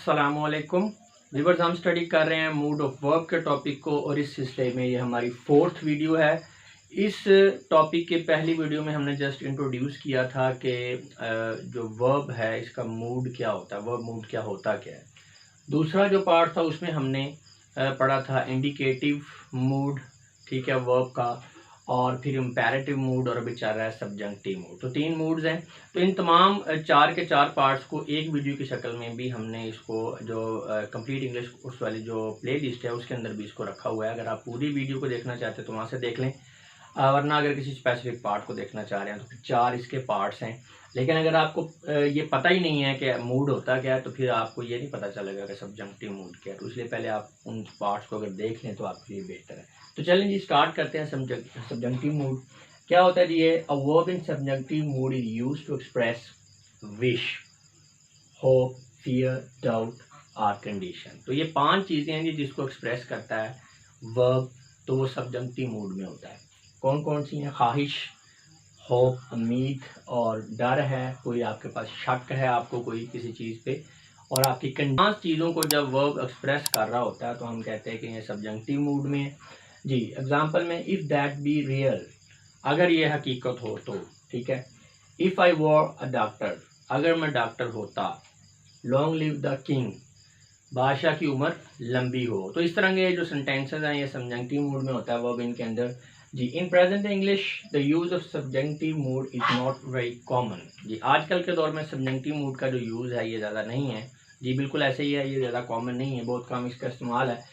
अस्सलामुअलैकुम व्यूअर्स, हम स्टडी कर रहे हैं मूड ऑफ वर्ब के टॉपिक को और इस सिलसिले में ये हमारी 4th वीडियो है। इस टॉपिक के पहली वीडियो में हमने जस्ट इंट्रोड्यूस किया था कि जो वर्ब है इसका मूड क्या होता है, वर्ब मूड क्या होता क्या है। दूसरा जो पार्ट था उसमें हमने पढ़ा था इंडिकेटिव मूड, ठीक है, वर्ब का, और फिर इम्पेरेटिव मूड और अभी चल रहा है सब्जंक्टिव मूड। तो 3 मूड्स हैं। तो इन तमाम 4 के 4 पार्ट्स को एक वीडियो की शक्ल में भी हमने इसको जो कंप्लीट इंग्लिश कोर्स वाली जो प्ले लिस्ट है उसके अंदर भी इसको रखा हुआ है। अगर आप पूरी वीडियो को देखना चाहते हैं तो वहाँ से देख लें, वरना अगर किसी स्पेसिफिक पार्ट को देखना चाह रहे हैं तो फिर 4 इसके पार्ट्स हैं। लेकिन अगर आपको ये पता ही नहीं है कि मूड होता क्या है तो फिर आपको ये नहीं पता चलेगा कि सब्जंक्टिव मूड क्या है। तो इसलिए पहले आप उन पार्ट्स को अगर देख लें तो आपके लिए बेहतर है। तो चलें जी, स्टार्ट करते हैं। सब्जंक्टिव मूड क्या होता है जी? ये a verb in subjunctive mood is used to express wish, hope, fear, doubt और कंडीशन। तो ये 5 चीज़ें हैं जी जिसको एक्सप्रेस करता है वर्ब, तो वो सब्जंक्टिव मूड में होता है। कौन कौन सी हैं? ख्वाहिश, होप, उम्मीद और डर है, कोई आपके पास शक है आपको कोई किसी चीज़ पे, और आपकी 5 चीज़ों को जब वर्ब एक्सप्रेस कर रहा होता है तो हम कहते हैं कि ये सब्जंक्टिव मूड में है जी। एग्जांपल में इफ़ दैट बी रियल, अगर ये हकीकत हो तो, ठीक है। If I were a doctor, अगर मैं डॉक्टर होता। लॉन्ग लिव द किंग, बादशाह की उम्र लंबी हो। तो इस तरह के जो सेंटेंसेस हैं ये सब्जंक्टिव मूड में होता है वर्ब इनके अंदर जी। In present English the use of subjunctive mood is not very common जी। आजकल के दौर में सब्जंक्टिव मूड का जो यूज़ है ये ज़्यादा नहीं है जी, बिल्कुल ऐसे ही है, ये ज़्यादा कॉमन नहीं है, बहुत कम इसका इस्तेमाल है।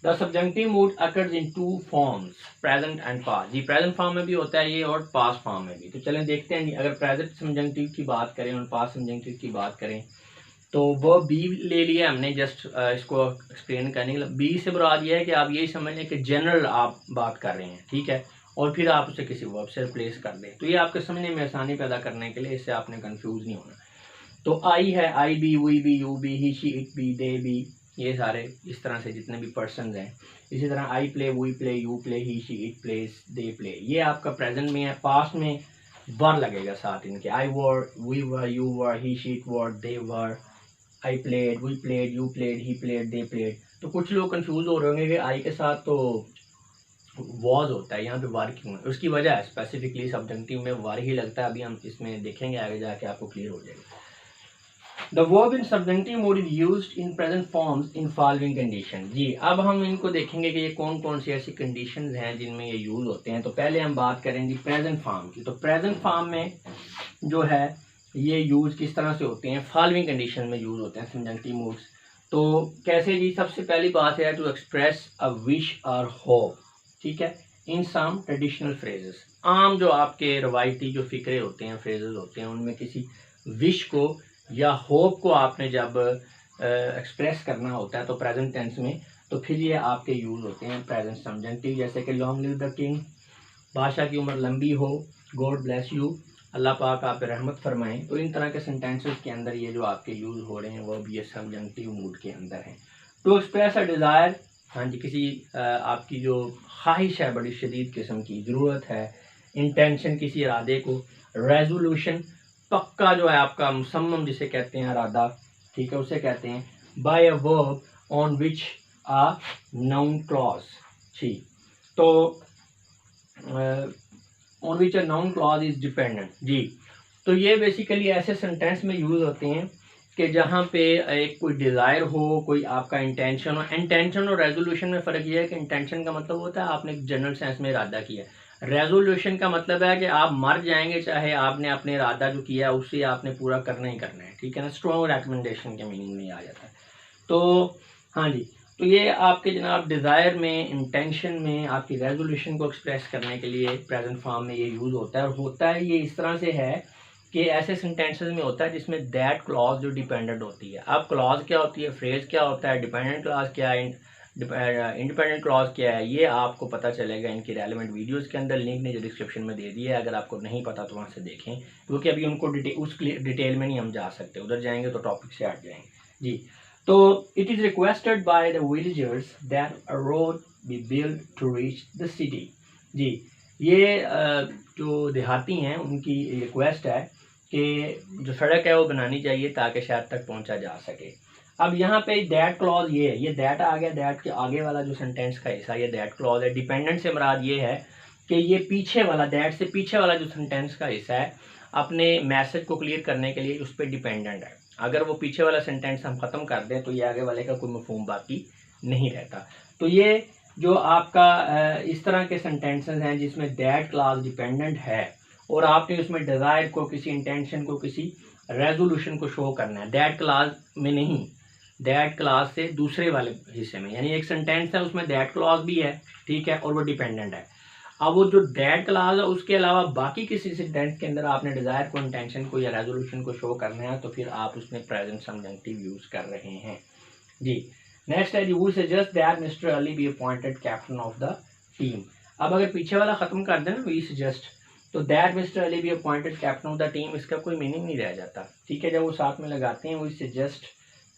The subjunctive mood occurs in 2 forms, present and past जी। प्रेजेंट फॉर्म में भी होता है ये और पास्ट फॉर्म में भी। तो चलें देखते हैं जी, अगर प्रेजेंट सब्जंक्टिव की बात करें और पास्ट सब्जंक्टिव की बात करें तो वो बी ले लिया हमने जस्ट इसको एक्सप्लेन करने के लिए। बी से मुराद ये है कि आप यही समझ लें कि जनरल आप बात कर रहे हैं, ठीक है, और फिर आप उसे किसी वर्ब से रिप्लेस कर दें। तो ये आपके समझने में आसानी पैदा करने के लिए, इससे आपने कंफ्यूज नहीं होना। तो आई है, I be, we be, you be, he she it be, they be, ये सारे इस तरह से जितने भी पर्सन हैं। इसी तरह I play, we play, you play, he she it plays, they play, ये आपका प्रेजेंट में है। पास्ट में वर लगेगा साथ इनके, I were, we were, you were, he she it were, they were, I played, we played, you played, he played, they played. तो कुछ लोग कंफ्यूज हो रहे होंगे कि आई के साथ तो वॉज होता है, यहाँ पे वार क्यों है? उसकी वजह है स्पेसिफिकली सब्जंक्टिव में वार ही लगता है। अभी हम इसमें देखेंगे आगे जाके, आपको क्लियर हो जाएगा। The verb in subjunctive mode is used in present forms in following condition जी। अब हम इनको देखेंगे कि ये कौन कौन सी ऐसी कंडीशंस हैं जिनमें ये यूज होते हैं। तो पहले हम बात करेंगे प्रेजेंट फॉर्म की। तो प्रेजेंट फॉर्म में जो है ये यूज किस तरह से होते हैं? फॉलोइंग कंडीशन में यूज होते हैं सब्जंक्टिव मूड्स। तो कैसे जी? सबसे पहली बात है टू एक्सप्रेस अ विश और होप, ठीक है, इन सम ट्रेडिशनल फ्रेजेस। आम जो आपके रवायती जो फिक्रे होते हैं, फ्रेजेस होते हैं, उनमें किसी विश को या होप को आपने जब एक्सप्रेस करना होता है तो प्रेजेंट टेंस में, तो फिर ये आपके यूज होते हैं प्रेजेंट सब्जंक्टिव। जैसे कि लॉन्ग लिव द किंग, बादशाह की उम्र लंबी हो, गॉड ब्लेस यू, अल्लाह पाक आप पे रहमत फरमाएं। तो इन तरह के सेंटेंसेस के अंदर ये जो आपके यूज हो रहे हैं वो भी ये सब्जंक्टिव मूड के अंदर हैं। टू एक्सप्रेस अ डिज़ायर, हाँ जी, किसी आपकी जो ख्वाहिश है, बड़ी शदीद किस्म की ज़रूरत है। इंटेंशन, किसी इरादे को। रेजोल्यूशन, पक्का जो है आपका मुसम्मम जिसे कहते हैं इरादा, ठीक है, उसे कहते हैं। By a verb on which a noun clause जी। तो on which a noun clause is dependent जी। तो ये बेसिकली ऐसे सेंटेंस में यूज़ होते हैं कि जहाँ पे एक कोई डिज़ायर हो, कोई आपका इंटेंशन हो। इंटेंशन और रेजोल्यूशन में फ़र्क ये है कि इंटेंशन का मतलब होता है आपने एक जनरल सेंस में इरादा किया। रेजोल्यूशन का मतलब है कि आप मर जाएंगे चाहे आपने अपने इरादा जो किया है उसे आपने पूरा करना ही करना है, ठीक है ना। स्ट्रॉन्ग रिकमेंडेशन के मीनिंग में आ जाता है। तो हाँ जी, तो ये आपके जनाब डिज़ायर में, इंटेंशन में, आपकी रेजोल्यूशन को एक्सप्रेस करने के लिए प्रेजेंट फॉर्म में ये यूज़ होता है। और होता है ये इस तरह से है कि ऐसे सेंटेंसेस में होता है जिसमें दैट क्लॉज जो डिपेंडेंट होती है। अब क्लॉज क्या होती है, फ्रेज क्या होता है, डिपेंडेंट क्लॉज क्या है, इंडिपेंडेंट क्लॉज क्या है, ये आपको पता चलेगा इनकी रेलेवेंट वीडियोस के अंदर। लिंक ने जो डिस्क्रिप्शन में दे दिया है, अगर आपको नहीं पता तो वहाँ से देखें, क्योंकि अभी उनको उस डिटेल में नहीं हम जा सकते, उधर जाएंगे तो टॉपिक से हट जाएंगे जी। तो it is requested by the villagers that a road be build to reach the city जी। ये जो देहाती हैं उनकी रिक्वेस्ट है कि जो सड़क है वो बनानी चाहिए ताकि शहर तक पहुंचा जा सके। अब यहाँ पे दैट क्लॉज ये है, ये दैट आ गया, दैट के आगे वाला जो सेंटेंस का हिस्सा ये दैट क्लॉज है। डिपेंडेंट से मुराद ये है कि ये पीछे वाला, दैट से पीछे वाला जो सेंटेंस का हिस्सा है अपने मैसेज को क्लियर करने के लिए उस पर डिपेंडेंट है। अगर वो पीछे वाला सेंटेंस हम ख़त्म कर दें तो ये आगे वाले का कोई मफहूम बाकी नहीं रहता। तो ये जो आपका इस तरह के सेंटेंसेस हैं जिसमें दैट क्लॉज डिपेंडेंट है और आपने उसमें डिज़ायर को, किसी इंटेंशन को, किसी रेजोल्यूशन को शो करना है, दैट क्लॉज में नहीं, दैट क्लॉज से दूसरे वाले हिस्से में। यानी एक सेंटेंस है उसमें दैट क्लॉज भी है, ठीक है, और वो डिपेंडेंट है। अब वो जो दैट क्लॉज है उसके अलावा बाकी किसी सेंटेंस के अंदर आपने डिज़ायर को, इंटेंशन को या रेजोल्यूशन को शो करना है तो फिर आप उसमें प्रेजेंट सबजंक्टिव यूज़ कर रहे हैं जी। नेक्स्ट है, you would suggest that mister Ali be appointed captain of the team. अब अगर पीछे वाला ख़त्म कर दें ना, वी सजेस्ट, तो that mister Ali be appointed captain of the team, इसका कोई मीनिंग नहीं रह जाता, ठीक है। जब वो साथ में लगाते हैं वी सजेस्ट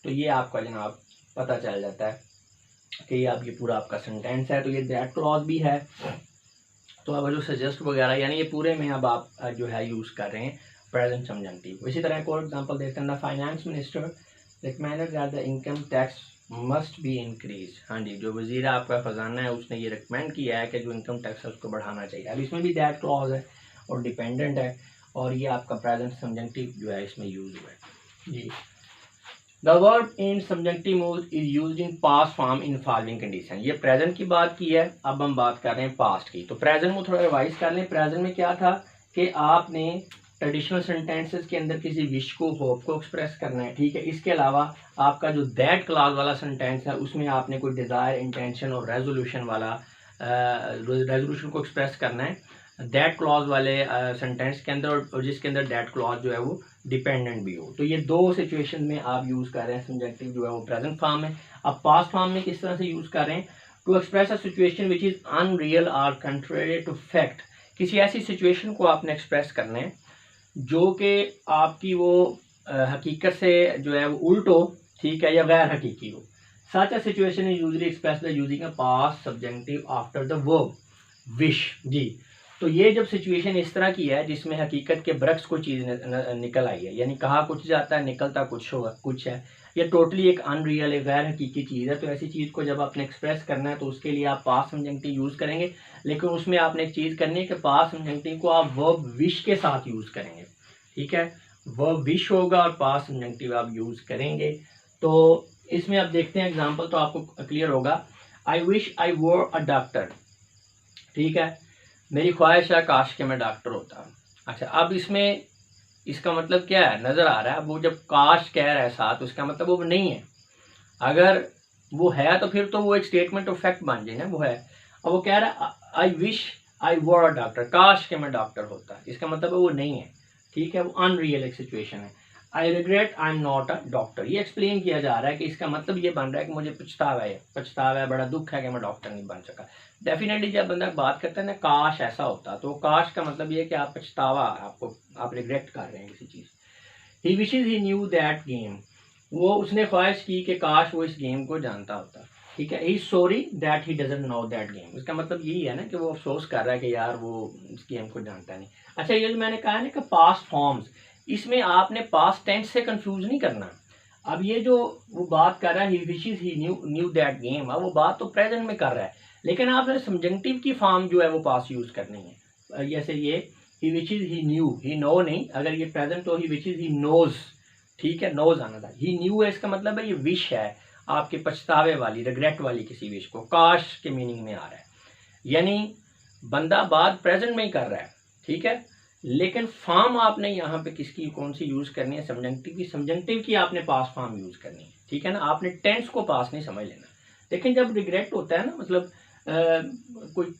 तो ये आपका जनाब पता चल जाता है कि ये आप, ये पूरा आपका सेंटेंस है। तो ये दैट क्लॉज भी है, तो अब जो सजेस्ट वगैरह यानी ये पूरे में अब आप जो है यूज़ कर रहे हैं प्रेजेंट सबजंक्टिव। इसी तरह एक और एग्जांपल देखते हैं, the finance minister recommended that the income tax must be increase. हाँ जी, जो वजीर आपका ख़जाना है उसने ये रिकमेंड किया है कि जो इनकम टैक्स है उसको बढ़ाना चाहिए। अब इसमें भी दैट क्लॉज है और डिपेंडेंट है और ये आपका प्रेजेंट सबजंक्टिव जो है इसमें यूज़ हुआ है जी। The verb in subjunctive mode is used in past form in following condition. ये प्रेजेंट की बात की है, अब हम बात कर रहे हैं पास्ट की। तो प्रेजेंट में थोड़ा रिवाइज कर लें। प्रेजेंट में क्या था कि आपने ट्रेडिशनल सेंटेंसेस के अंदर किसी विश को, होप को एक्सप्रेस करना है, ठीक है। इसके अलावा आपका जो दैट क्लॉज वाला सेंटेंस है उसमें आपने कोई डिज़ायर, इंटेंशन और रेजोल्यूशन वाला रेजोल्यूशन को एक्सप्रेस करना है दैट क्लॉज वाले सेंटेंस के अंदर, और जिसके अंदर दैट क्लॉज जो है वो डिपेंडेंट भी हो। तो ये दो सिचुएशन में आप यूज़ कर रहे हैं सबजंक्टिव जो है वो प्रेजेंट फॉर्म में। अब पास्ट फॉर्म में किस तरह से यूज़ कर रहे हैं, to express a situation which is unreal और कंट्रेरी टू फैक्ट। किसी ऐसी सिचुएशन को आपने एक्सप्रेस करना है जो कि आपकी वो हकीकत से जो है वो उल्ट हो, ठीक है, या गैर हकीकी हो। Such a situation is usually expressed by using a past subjective after the verb wish जी। तो ये जब सिचुएशन इस तरह की है जिसमें हकीकत के बरक्स कोई चीज़ निकल आई है, यानी कहा कुछ जाता है निकलता कुछ होगा, कुछ है, ये टोटली एक अनरियल, एक गैर हकीकी चीज़ है। तो ऐसी चीज़ को जब आपने एक्सप्रेस करना है तो उसके लिए आप पास्ट सब्जेक्टिव यूज़ करेंगे, लेकिन उसमें आपने एक चीज़ करनी है कि पास्ट सब्जेक्टिव को आप वर्ब विश के साथ यूज़ करेंगे, ठीक है। वर्ब विश होगा और पास्ट सब्जेक्टिव आप यूज़ करेंगे। तो इसमें आप देखते हैं एग्जाम्पल तो आपको क्लियर होगा। I wish I were a doctor, ठीक है, मेरी ख्वाहिश है काश के मैं डॉक्टर होता। अच्छा, अब इसमें इसका मतलब क्या है, नज़र आ रहा है। वो जब काश कह रहा है साथ, उसका मतलब वो नहीं है। अगर वो है तो फिर तो वो एक स्टेटमेंट ऑफ फैक्ट बन जाए ना, वो है। अब वो कह रहा है I wish I were a doctor, काश के मैं डॉक्टर होता, इसका मतलब वो नहीं है, ठीक है, वो अनरियल एक सिचुएशन है। I regret I am not a doctor, ये एक्सप्लेन किया जा रहा है कि इसका मतलब ये बन रहा है कि मुझे पछतावा है, बड़ा दुख है कि मैं डॉक्टर नहीं बन सका। डेफिनेटली जब बंदा बात करता है ना काश ऐसा होता, तो काश का मतलब ये है कि आप पछतावा, आपको आप रिग्रेट कर रहे हैं किसी चीज़। He wishes he knew that game, वो उसने ख्वाहिश की कि काश वो इस गेम को जानता होता, ठीक है। He sorry that he doesn't know that game, इसका मतलब यही है ना कि वो अफसोस कर रहा है कि यार वो इस गेम को जानता नहीं। अच्छा, ये जो मैंने कहा ना कि पास्ट फॉर्म्स, इसमें आपने पास्ट टेंस से कंफ्यूज नहीं करना। अब ये जो वो बात कर रहा है ही wishes he knew that game, अब वो बात तो प्रेजेंट में कर रहा है, लेकिन आपने सबजंक्टिव की फॉर्म जो है वो पास्ट यूज करनी है। जैसे ये ही विचेज ही न्यू, ही नो नहीं, अगर ये प्रेजेंट तो ही विचेज ही नोज, ठीक है, नोज आना था। ही न्यू है, इसका मतलब है ये विश है आपके पछतावे वाली, रिग्रेट वाली किसी विश को, काश के मीनिंग में आ रहा है। यानी बंदा बात प्रेजेंट में ही कर रहा है, ठीक है, लेकिन फॉर्म आपने यहाँ पे किसकी कौन सी यूज करनी है, सबजंक्टिव की। सबजंक्टिव की आपने पास्ट फॉर्म यूज करनी है, ठीक है ना, आपने टेंस को पास्ट नहीं समझ लेना। लेकिन जब रिग्रेट होता है ना, मतलब कोई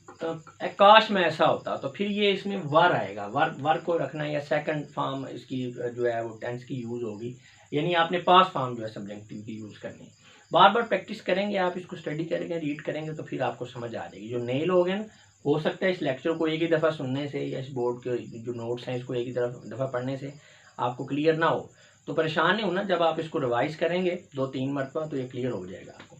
काश में ऐसा होता, तो फिर ये इसमें वर आएगा, वर को रखना, या सेकंड फॉर्म इसकी जो है वो टेंस की यूज़ होगी, यानी आपने पास्ट फॉर्म जो है सबजेक्टिव की यूज़ करनी है। बार बार प्रैक्टिस करेंगे आप, इसको स्टडी करेंगे, रीड करेंगे, तो फिर आपको समझ आ जाएगी। जो नए लोग हैं, हो सकता है इस लेक्चर को एक ही दफ़ा सुनने से या इस बोर्ड के जो नोट्स हैं इसको एक ही दफ़ा पढ़ने से आपको क्लियर ना हो, तो परेशान नहीं होना। जब आप इसको रिवाइज़ करेंगे 2-3 मरतबा तो ये क्लियर हो जाएगा आपको।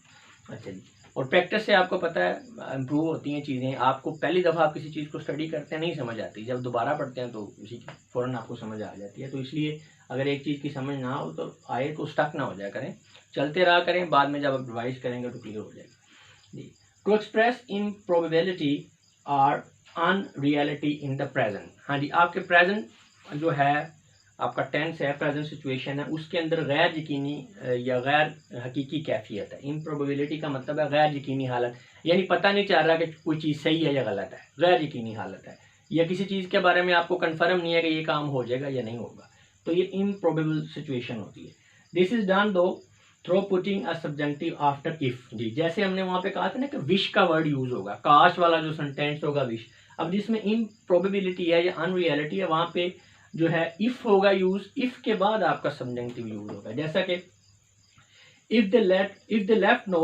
अच्छा जी। और प्रैक्टिस से आपको पता है इम्प्रूव होती हैं चीज़ें। आपको पहली दफ़ा आप किसी चीज़ को स्टडी करते हैं नहीं समझ आती, जब दोबारा पढ़ते हैं तो उसी की फ़ौरन आपको समझ आ जाती है। तो इसलिए अगर एक चीज़ की समझ ना हो तो आए तो स्टक ना हो जाया करें, चलते रहा करें, बाद में जब आप रिवाइज करेंगे तो क्लियर हो जाएगा जी। To express improbability or unreality in the present. हाँ जी, आपके प्रेजेंट जो है आपका टेंस है, प्रेजेंट सिचुएशन है, उसके अंदर गैर यकीनी या गैर हकीकी कैफियत है। इम्प्रोबेबिलिटी का मतलब है गैर यकीनी हालत, यानी पता नहीं चल रहा कि कोई चीज़ सही है या गलत है, गैर यकीनी हालत है, या किसी चीज़ के बारे में आपको कन्फर्म नहीं है कि ये काम हो जाएगा या नहीं होगा, तो ये इम्प्रोबेबल सिचुएशन होती है। This is done though through putting a subjective after if. जी, जैसे हमने वहाँ पे कहा था ना कि विश का वर्ड यूज होगा, काश वाला जो सेंटेंस होगा विश। अब जिसमें इम्प्रोबेबिलिटी है या अनरियलिटी है, वहाँ पे जो है इफ होगा यूज, इफ के बाद आपका सब्जेक्टिव यूज होगा। जैसा कि if they left now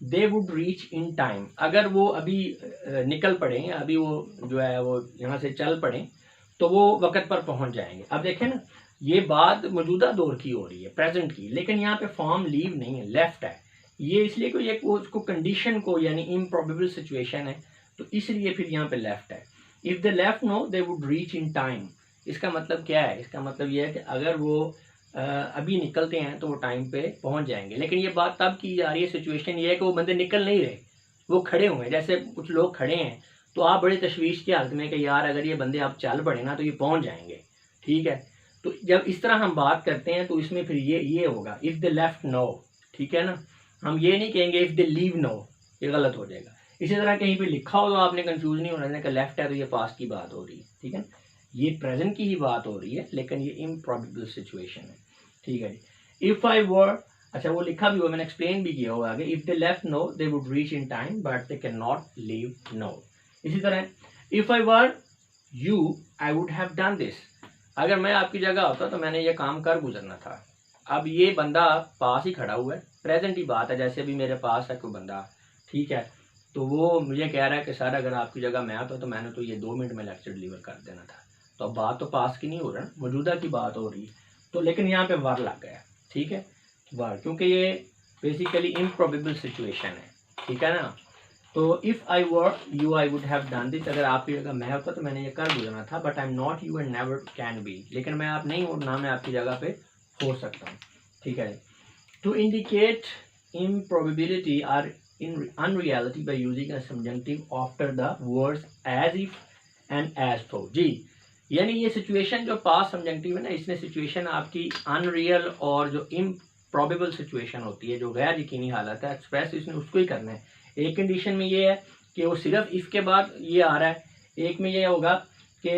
they would reach in time. अगर वो अभी निकल पड़े, अभी वो जो है वो यहाँ से चल पड़े तो वो वक्त पर पहुंच जाएंगे। अब देखें ना, ये बात मौजूदा दौर की हो रही है, प्रेजेंट की, लेकिन यहाँ पे फॉर्म लीव नहीं है, लेफ्ट है। ये इसलिए कि ये उसको कंडीशन को यानी इम्प्रोबेबल सिचुएशन है, तो इसलिए फिर यहाँ पे लेफ्ट है। If they left now they would reach in time, इसका मतलब क्या है? इसका मतलब यह है कि अगर वो अभी निकलते हैं तो वो टाइम पे पहुंच जाएंगे। लेकिन ये बात तब की जा रही है, सिचुएशन ये है कि वो बंदे निकल नहीं रहे, वो खड़े हुए हैं। जैसे कुछ लोग खड़े हैं तो आप बड़े तशवीश की हालत में कि यार अगर ये बंदे आप चल पड़े ना तो ये पहुंच जाएंगे, ठीक है। तो जब इस तरह हम बात करते हैं तो इसमें फिर ये होगा इफ़ दे लेफ्ट नो, ठीक है ना। हम ये नहीं कहेंगे इफ़ दे लीव नो, ये गलत हो जाएगा। इसी तरह कहीं पे लिखा हो तो आपने कंफ्यूज नहीं होना कि लेफ्ट है तो ये पास्ट की बात हो रही है, ठीक है। ये प्रेजेंट की ही बात हो रही है, लेकिन ये इम्प्रॉबेबल सिचुएशन है, ठीक है जी। इफ आई वर, अच्छा वो लिखा भी हुआ, मैंने एक्सप्लेन भी किया हुआ आगे। If they left now they would reach in time but they can not leave now. इसी तरह if I were you I would have done this. अगर मैं आपकी जगह होता तो मैंने ये काम कर गुजरना था। अब ये बंदा पास ही खड़ा हुआ है, प्रेजेंट की बात है, जैसे अभी मेरे पास है कोई बंदा, ठीक है, तो वो मुझे कह रहा है कि सर अगर आपकी जगह मैं आता तो मैंने तो ये 2 मिनट में लेक्चर डिलीवर कर देना था। तो अब बात तो पास की नहीं हो रहा, मौजूदा की बात हो रही है। तो लेकिन यहाँ पे वर लग गया, ठीक है, वर, क्योंकि ये बेसिकली इम्प्रोबेबल सिचुएशन है, ठीक है ना। तो if I were you I would have done this. अगर आपकी जगह मैं होता तो मैंने ये कर गुजरना था। But I am not you and never can be. लेकिन मैं आप नहीं हूँ, ना मैं आपकी जगह पे हो सकता हूँ, ठीक है। To indicate improbability or in unreality by using a subjective after the words as if and as though. जी, यानी ये सिचुएशन जो पास सब्जेक्टिव है ना, इसमें सिचुएशन आपकी अनरियल और जो इम्प्रॉबेबल सिचुएशन होती है, जो गैर यकीनी हालत है, एक्सप्रेस इसने उसको ही करना है। एक कंडीशन में ये है कि वो सिर्फ इफ के बाद ये आ रहा है, एक में ये होगा कि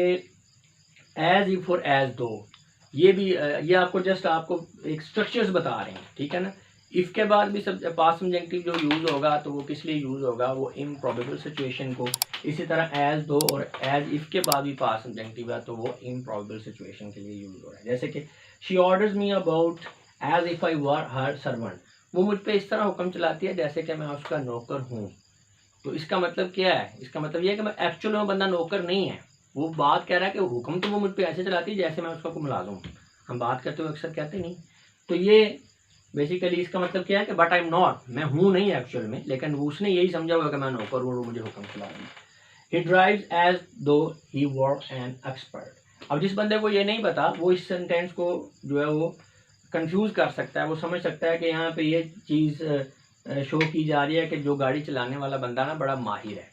एज इफ और एज दो। ये भी ये आपको जस्ट आपको एक स्ट्रक्चर्स बता रहे हैं, ठीक है ना। इफ के बाद भी सब पास्ट सब्जेक्टिव जो यूज होगा तो वो किस लिए यूज होगा, वो इम्प्रॉबेबल सिचुएशन को। इसी तरह एज दो और एज इफ के बाद भी पास्ट सब्जेक्टिव है तो वो इम्प्रॉबेबल सिचुएशन के लिए यूज हो रहा है। जैसे कि she orders me about as if I were her servant. वो मुझ पर इस तरह हुक्म चलाती है जैसे कि मैं उसका नौकर हूँ। तो इसका मतलब क्या है? इसका मतलब ये है कि मैं एक्चुअल में बंदा नौकर नहीं है। वो बात कह रहा है कि हुक्म तो वो मुझ पर ऐसे चलाती है जैसे मैं उसका मुलाजिम हूँ। हम बात करते हुए अक्सर कहते नहीं। तो ये बेसिकली इसका मतलब क्या है कि बट आई एम नॉट, मैं हूँ नहीं एक्चुअल में, लेकिन उसने यही समझा हुआ कि मैं नौकर हूँ और मुझे हुक्म चला रही है। ही ड्राइव्स एज दो ही वर एन एक्सपर्ट। अब जिस बंदे को ये नहीं पता वो इस सेंटेंस को जो है वो कंफ्यूज कर सकता है। वो समझ सकता है कि यहाँ पे ये चीज़ शो की जा रही है कि जो गाड़ी चलाने वाला बंदा ना बड़ा माहिर है,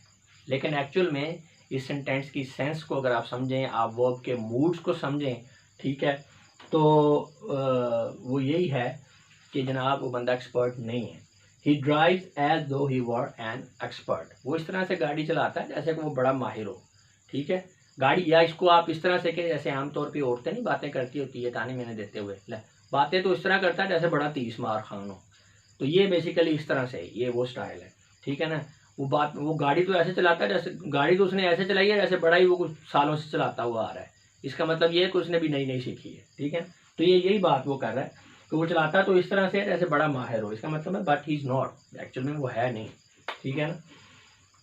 लेकिन एक्चुअल में इस सेंटेंस की सेंस को अगर आप समझें, आप वर्ब के मूड्स को समझें, ठीक है, तो वो यही है कि जनाब वो बंदा एक्सपर्ट नहीं है। ही ड्राइव्स एज दो ही वर एन एक्सपर्ट। वो इस तरह से गाड़ी चलाता है जैसे कि वो बड़ा माहिर हो, ठीक है, गाड़ी। या इसको आप इस तरह से कि जैसे आमतौर पे औरतें नहीं बातें करती होती है ताने मैंने देते हुए, बातें तो इस तरह करता है जैसे बड़ा 30 मार खान हो। तो ये बेसिकली इस तरह से ये वो स्टाइल है, ठीक है ना। वो गाड़ी तो ऐसे चलाता है जैसे गाड़ी तो उसने ऐसे चलाई है जैसे बड़ा ही वो कुछ सालों से चलाता हुआ आ रहा है। इसका मतलब ये है कि उसने भी नई नई सीखी है, ठीक है। तो ये यही बात वो कर रहा है कि वो चलाता तो इस तरह से जैसे बड़ा माहिर हो। इसका मतलब है but he is not, actual में वो है नहीं, ठीक है ना।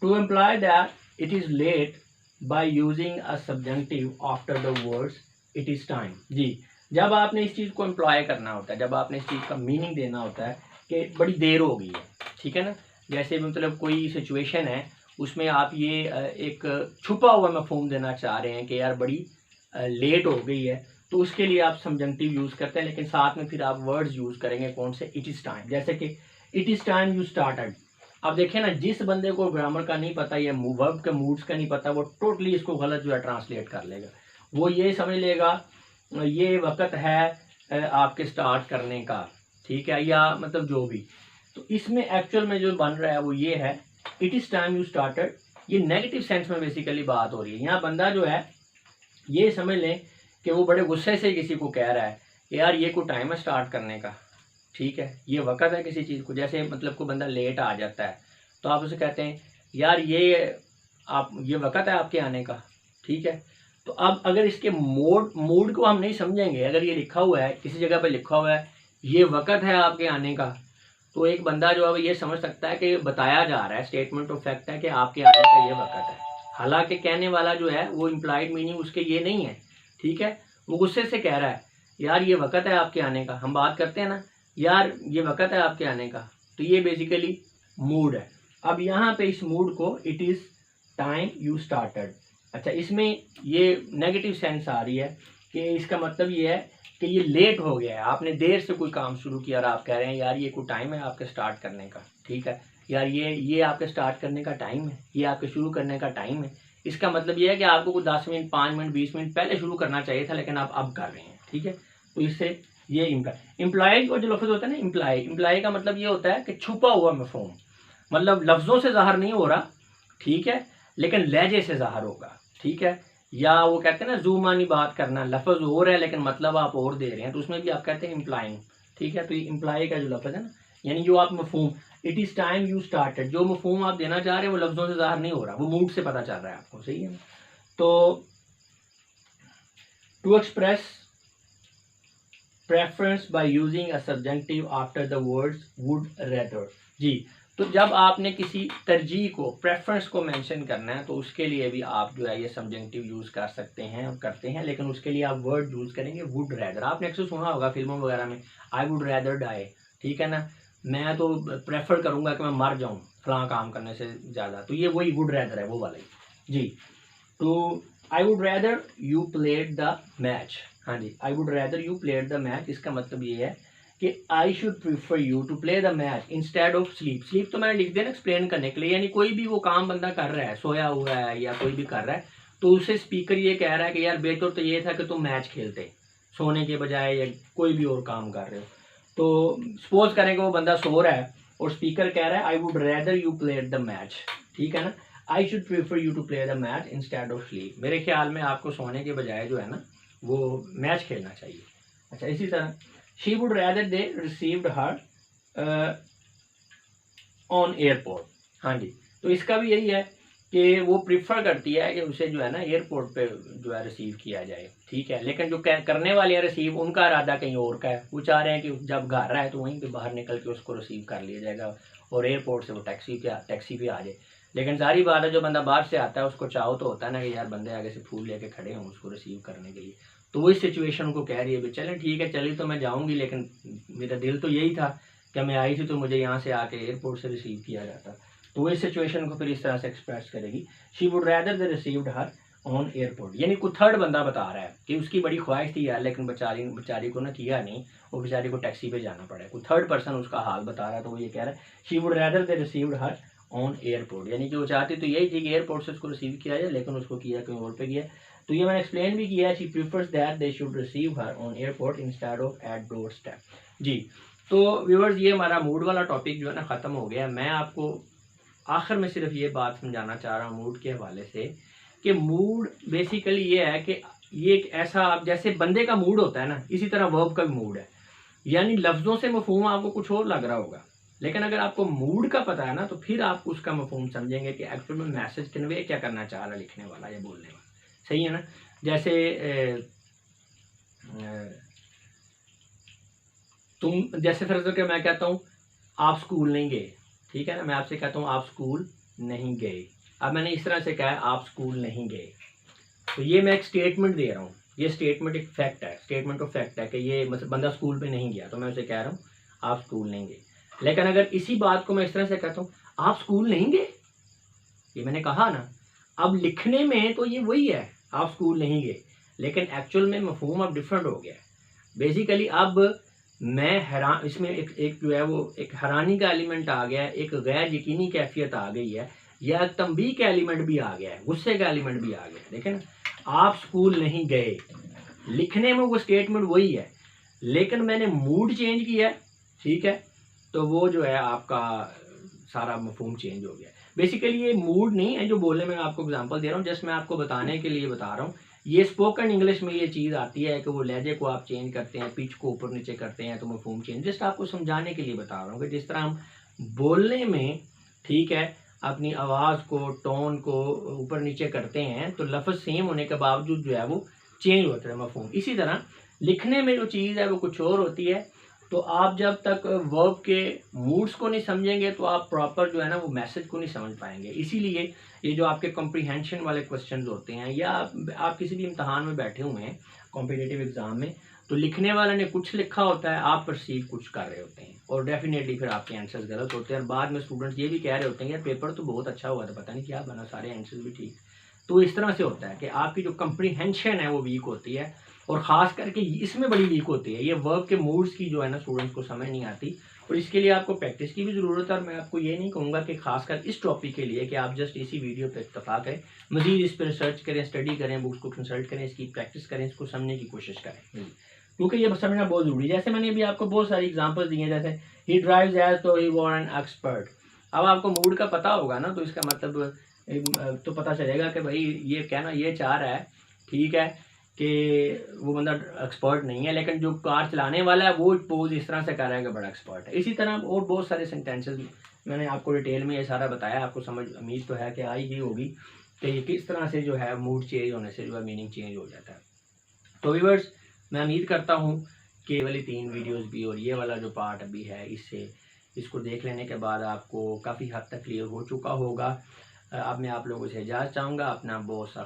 To employ that it is late by using a subjective after the words it is time. जी, जब आपने इस चीज़ को एम्प्लॉय करना होता है, जब आपने इस चीज़ का मीनिंग देना होता है कि बड़ी देर हो गई है, ठीक है ना, जैसे मतलब कोई सिचुएशन है उसमें आप ये एक छुपा हुआ मफहूम देना चाह रहे हैं कि यार बड़ी लेट हो गई है, तो उसके लिए आप सबजंक्टिव यूज़ करते हैं, लेकिन साथ में फिर आप वर्ड्स यूज़ करेंगे कौन से, इट इज़ टाइम। जैसे कि it is time you started. अब देखें ना, जिस बंदे को ग्रामर का नहीं पता या वर्ब के मूड्स का नहीं पता, वो टोटली इसको गलत जो है ट्रांसलेट कर लेगा। वो ये समझ लेगा ये वक्त है आपके स्टार्ट करने का, ठीक है, या मतलब जो भी। तो इसमें एक्चुअल में जो बन रहा है वो ये है, it is time you started. ये नेगेटिव सेंस में बेसिकली बात हो रही है। यहाँ बंदा जो है ये समझ लें कि वो बड़े गुस्से से किसी को कह रहा है कि यार ये कोई टाइम है स्टार्ट करने का, ठीक है, ये वक्त है किसी चीज़ को। जैसे मतलब कोई बंदा लेट आ जाता है तो आप उसे कहते हैं यार ये वक्त है आपके आने का, ठीक है। तो अब अगर इसके मूड को हम नहीं समझेंगे, अगर ये लिखा हुआ है किसी जगह पर लिखा हुआ है ये वक्त है आपके आने का, तो एक बंदा जो है ये समझ सकता है कि बताया जा रहा है, स्टेटमेंट ऑफ फैक्ट है कि आपके आने का ये वक्त है। हालांकि कहने वाला जो है वो इम्प्लाइड मीनिंग उसके ये नहीं है, ठीक है। वो गुस्से से कह रहा है यार ये वक्त है आपके आने का। हम बात करते हैं ना यार ये वक्त है आपके आने का, तो ये बेसिकली मूड है। अब यहाँ पे इस मूड को it is time you started, अच्छा इसमें ये नेगेटिव सेंस आ रही है कि इसका मतलब ये है कि ये लेट हो गया है, आपने देर से कोई काम शुरू किया और आप कह रहे हैं यार ये कोई टाइम है आपके स्टार्ट करने का, ठीक है, यार ये आपके स्टार्ट करने का टाइम है, ये आपके शुरू करने का टाइम है। इसका मतलब ये है कि आपको कुछ 10 मिनट 5 मिनट 20 मिनट पहले शुरू करना चाहिए था, लेकिन आप अब कर रहे हैं, ठीक है। तो इससे ये इम्प्लाई का जो लफ्ज़ होता है ना, इम्प्लाई का मतलब ये होता है कि छुपा हुआ मफहूम, मतलब लफ्ज़ों से ज़ाहिर नहीं हो रहा, ठीक है, लेकिन लहजे से ज़ाहिर होगा, ठीक है। या वो कहते हैं ना ज़ूमानी बात करना, लफ्ज़ और है लेकिन मतलब आप और दे रहे हैं, तो उसमें भी आप कहते हैं इम्प्लाइंग, ठीक है। तो ये इम्प्लाई का जो लफ्ज़ है ना, यानी जो आप मफहूम it is time you started, जो मफहूम आप देना चाह रहे हैं वो लफ्ज़ों से ज़ाहिर नहीं हो रहा, वो मूड से पता चल रहा है आपको, सही है ना। तो to express preference by using a subjective after the words would rather, जी। तो जब आपने किसी तरजीह को, प्रेफरेंस को मेंशन करना है, तो उसके लिए भी आप जो है ये सब्जेक्टिव यूज़ कर सकते हैं और करते हैं, लेकिन उसके लिए आप वर्ड यूज़ करेंगे वुड रैदर। आपने अक्सर सुना होगा फिल्मों वगैरह में, आई वुड रैदर डाई, ठीक है ना, मैं तो प्रेफर करूँगा कि मैं मर जाऊँ फलां काम करने से ज़्यादा, तो ये वही वुड रैदर है, वो वाला ही, जी। तो I would rather you played the match, हाँ जी, I would rather you played the match, इसका मतलब ये है कि I should prefer you to play the match instead of sleep. Sleep तो मैंने लिख दिया ना एक्सप्लेन करने के लिए, यानी कोई भी वो काम बंदा कर रहा है, सोया हुआ है या कोई भी कर रहा है, तो उसे स्पीकर ये कह रहा है कि यार बेहतर तो ये था कि तुम मैच खेलते सोने के बजाय, या कोई भी और काम कर रहे हो। तो सपोज करें कि वो बंदा सो रहा है और स्पीकर कह रहा है I would rather you played the match, ठीक है ना, I should prefer you to play the match instead of sleep. मेरे ख्याल में आपको सोने के बजाय जो है ना वो मैच खेलना चाहिए। अच्छा, इसी तरह she would rather they received her on airport, हाँ जी। तो इसका भी यही है कि वो प्रीफर करती है कि उसे जो है ना एयरपोर्ट पे जो है रिसीव किया जाए, ठीक है, लेकिन जो करने वाले हैं रिसीव, उनका इरादा कहीं और का है, वो चाह रहे हैं कि जब घर रहा है तो वहीं पे बाहर निकल के उसको रिसीव कर लिया जाएगा और एयरपोर्ट से वो टैक्सी पे आ जाए। लेकिन सारी बात है, जो बंदा बाहर से आता है उसको चाहो तो होता है ना कि यार बंदे आगे से फूल लेके खड़े हों उसको रिसीव करने के लिए, तो वो इस सिचुएशन को कह रही है चलें ठीक है, चली तो मैं जाऊँगी, लेकिन मेरा दिल तो यही था कि मैं आई थी तो मुझे यहाँ से आके एयरपोर्ट से रिसीव किया जाता। तो वो इस सिचुएशन को फिर इस तरह से एक्सप्रेस करेगी, she would rather they received her on airport, यानी कोई थर्ड बंदा बता रहा है कि उसकी बड़ी ख्वाहिश थी यार, लेकिन बेचारी को ना किया नहीं, वो बेचारी को टैक्सी पे जाना पड़ा, कोई थर्ड पर्सन उसका हाल बता रहा है, तो वो ये कह रहा है she would rather they received her on airport, यानी कि वो चाहती तो यही थी कि एयरपोर्ट से उसको रिसीव किया जाए, लेकिन उसको किया कहीं और पे गया। तो ये मैंने एक्सप्लेन भी किया है, she prefers that they should receive her on airport instead of at door step, जी। तो व्यूअर्स ये हमारा मूड वाला टॉपिक जो है ना ख़त्म हो गया। मैं आपको आखिर में सिर्फ ये बात समझाना चाह रहा हूँ मूड के हवाले से कि मूड बेसिकली ये है कि ये एक ऐसा, जैसे बंदे का मूड होता है ना, इसी तरह वर्ब का भी मूड है, यानी लफ्ज़ों से मफहूम आपको कुछ और लग रहा होगा, लेकिन अगर आपको मूड का पता है ना तो फिर आप उसका मफहूम समझेंगे कि एक्चुअल में मैसेज कन्वे क्या करना चाह रहा है लिखने वाला या बोलने वाला, सही है ना। जैसे तुम, जैसे फर्ज करके मैं कहता हूँ आप स्कूल नहीं गए, ठीक है ना, मैं आपसे कहता हूँ आप स्कूल नहीं गए। अब मैंने इस तरह से कहा आप स्कूल नहीं गए, तो ये मैं एक स्टेटमेंट दे रहा हूँ, ये स्टेटमेंट एक फैक्ट है, स्टेटमेंट ऑफ फैक्ट है कि ये मतलब बंदा स्कूल पे नहीं गया, तो मैं उसे कह रहा हूँ आप स्कूल नहीं गए। लेकिन अगर इसी बात को मैं इस तरह से कहता हूँ आप स्कूल नहीं गए, ये मैंने कहा ना। अब लिखने में तो ये वही है, आप स्कूल नहीं गए, लेकिन एक्चुअल में मफहूम अब डिफरेंट हो गया है। बेसिकली अब मैं हैरान, इसमें एक जो है वो एक हैरानी का एलिमेंट आ गया है, एक गैर यकीनी कैफियत आ गई है, या एक तंबीह का एलिमेंट भी आ गया है, गुस्से का एलिमेंट भी आ गया है। देखें ना, आप स्कूल नहीं गए, लिखने में वो स्टेटमेंट वही है, लेकिन मैंने मूड चेंज किया है, ठीक है, तो वो जो है आपका सारा मफहूम चेंज हो गया। बेसिकली ये मूड नहीं है जो बोलने में आपको एग्जांपल दे रहा हूँ, जस्ट मैं आपको बताने के लिए बता रहा हूँ। ये स्पोकन इंग्लिश में ये चीज़ आती है कि वो लहजे को आप चेंज करते हैं, पिच को ऊपर नीचे करते हैं तो मफहूम चेंज। जस्ट आपको समझाने के लिए बता रहा हूँ कि जिस तरह हम बोलने में, ठीक है, अपनी आवाज़ को, टोन को ऊपर नीचे करते हैं तो लफ्ज़ सेम होने के बावजूद जो है वो चेंज होता है मफहूम। इसी तरह लिखने में जो चीज़ है वो कुछ और होती है। तो आप जब तक वर्ब के मूड्स को नहीं समझेंगे तो आप प्रॉपर जो है ना वो मैसेज को नहीं समझ पाएंगे। इसीलिए ये जो आपके कॉम्प्रीहेंशन वाले क्वेश्चंस होते हैं, या आप किसी भी इम्तहान में बैठे हुए हैं कॉम्पिटिटिव एग्जाम में, तो लिखने वाले ने कुछ लिखा होता है, आप परसीव कुछ कर रहे होते हैं, और डेफिनेटली फिर आपके आंसर्स गलत होते हैं। और बाद में स्टूडेंट्स ये भी कह रहे होते हैं यार पेपर तो बहुत अच्छा हुआ था, पता नहीं क्या बना, सारे आंसर्स भी ठीक। तो इस तरह से होता है कि आपकी जो कॉम्प्रीहेंशन है वो वीक होती है, और ख़ास करके इसमें बड़ी वीक होती है। ये वर्ब के मूड्स की जो है ना स्टूडेंट्स को समझ नहीं आती, और इसके लिए आपको प्रैक्टिस की भी ज़रूरत है। और मैं आपको ये नहीं कहूँगा कि खासकर इस टॉपिक के लिए कि आप जस्ट इसी वीडियो पर इत्तफा करें, मज़ीद इस पर रिसर्च करें, स्टडी करें, बुक्स को कंसल्ट करें, इसकी प्रैक्टिस करें, इसको समझने की कोशिश करें, क्योंकि ये समझना बहुत ज़रूरी है। जैसे मैंने अभी आपको बहुत सारी एग्जांपल्स दी हैं, जैसे ही ड्राइव्स एज तो ही वॉर एन एक्सपर्ट। अब आपको मूड का पता होगा ना, तो इसका मतलब तो पता चलेगा कि भाई ये कहना ये चाह रहा है, ठीक है, कि वो बंदा एक्सपर्ट नहीं है, लेकिन जो कार चलाने वाला है वो पोज इस तरह से कर रहा है कि बड़ा एक्सपर्ट है। इसी तरह और बहुत सारे सेंटेंसेस मैंने आपको डिटेल में ये सारा बताया, आपको समझ उम्मीद तो है कि आई ही होगी कि ये किस तरह से जो है मूड चेंज होने से जो है मीनिंग चेंज हो जाता है। तो व्यूअर्स, मैं उम्मीद करता हूँ कि वाली 3 वीडियोस भी और ये वाला जो पार्ट अभी है इसको देख लेने के बाद आपको काफ़ी हद तक क्लियर हो चुका होगा। अब मैं आप लोगों से इजाज़त चाहूँगा। अपना बहुत सा